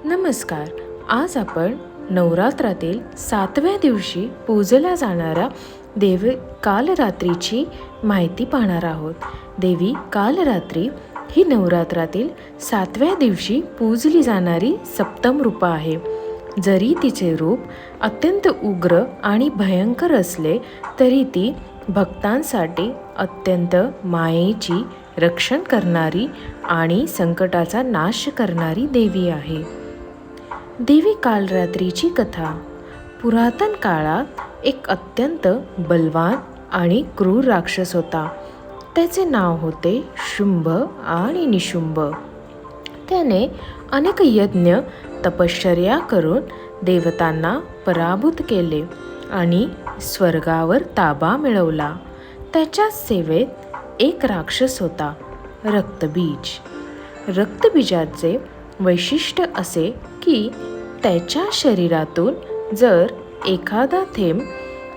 नमस्कार. आज आपण नवरात्रातील 7व्या दिवशी पूजल्या जाणाऱ्या देवी कालरात्रीची माहिती पाहणार आहोत. देवी कालरात्री ही नवरात्रातील 7व्या दिवशी पूजली जाणारी सप्तम रूपा आहे. जरी तिचे रूप अत्यंत उग्र आणि भयंकर असले तरी ती भक्तांसाठी अत्यंत मायेची, रक्षण करणारी आणि संकटाचा नाश करणारी देवी आहे. देवी कालरात्रीची कथा. पुरातन काळात एक अत्यंत बलवान आणि क्रूर राक्षस होता. त्याचे नाव होते शुंभ आणि निशुंभ. त्याने अनेक यज्ञ तपश्चर्या करून देवतांना पराभूत केले आणि स्वर्गावर ताबा मिळवला. त्याच्या सेवेत एक राक्षस होता, रक्तबीज. रक्तबीजाचे वैशिष्ट्य असे की त्याच्या शरीरातून जर एखादा थेंब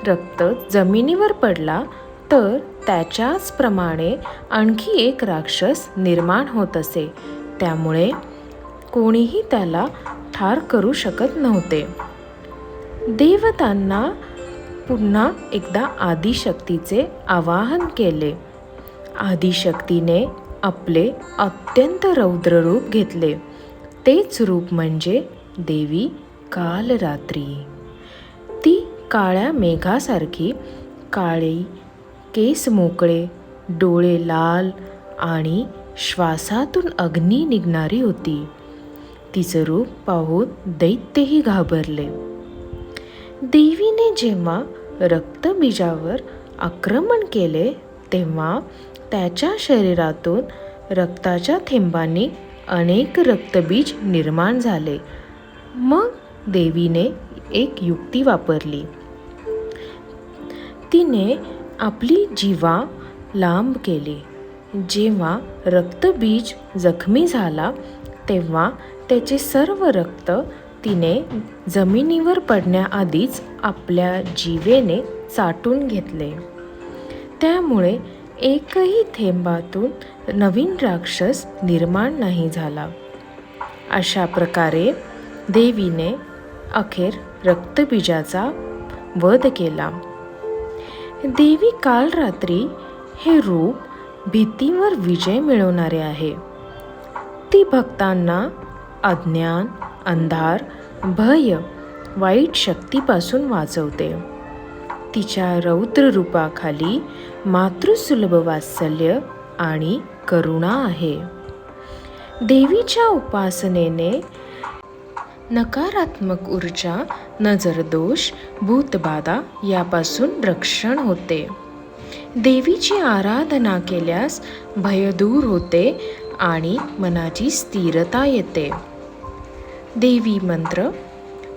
रक्त जमिनीवर पडला तर त्याच्याच प्रमाणे आणखी एक राक्षस निर्माण होत असे. त्यामुळे कोणीही त्याला ठार करू शकत नव्हते. देवतांना पुन्हा एकदा आदिशक्तीचे आवाहन केले. आदिशक्तीने आपले अत्यंत रौद्र रूप घेतले. तेच रूप म्हणजे देवी कालरात्री. ती काळ्या मेघासारखी, काळे केस मोकळे, डोळे लाल आणि श्वासातून अग्नी निघणारी होती. तिचं रूप पाहून दैत्यही घाबरले. देवीने जेव्हा रक्तबीजावर आक्रमण केले तेव्हा त्याच्या शरीरातून रक्ताच्या थेंबांनी अनेक रक्तबीज निर्माण झाले. मग देवीने एक युक्ती वापरली. तिने आपली जिव्हा लांब केली. जेव्हा रक्तबीज जखमी झाला तेव्हा त्याचे सर्व रक्त तिने जमिनीवर पडण्याआधीच आपल्या जिवेने चाटून घेतले. त्यामुळे एकही थेंबातून नवीन राक्षस निर्माण नाही झाला. अशा प्रकारे देवीने अखेर रक्तबीजाचा वध केला. देवी कालरात्री हे रूप भीतीवर विजय मिळवणारे आहे. ती भक्तांना अज्ञान, अंधार, भय, वाईट शक्तीपासून वाचवते. तिच्या रौद्र रूपाखाली मातृसुलभ वात्सल्य आणि करुणा आहे. देवीच्या उपासनेने नकारात्मक ऊर्जा, नजरदोष, भूतबाधा यापासून रक्षण होते. देवीची आराधना केल्यास भय दूर होते आणि मनाची स्थिरता येते. देवी मंत्र.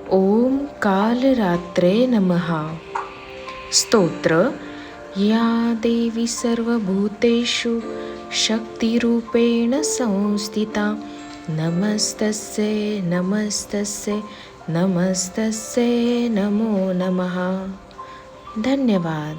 ओम कालरात्रे नमः. स्तोत्र. या देवी सर्वभूतेषु शक्तिरूपेण संस्थिता. नमस्तस्यै नमस्तस्यै नमस्तस्यै नमो नमः. धन्यवाद.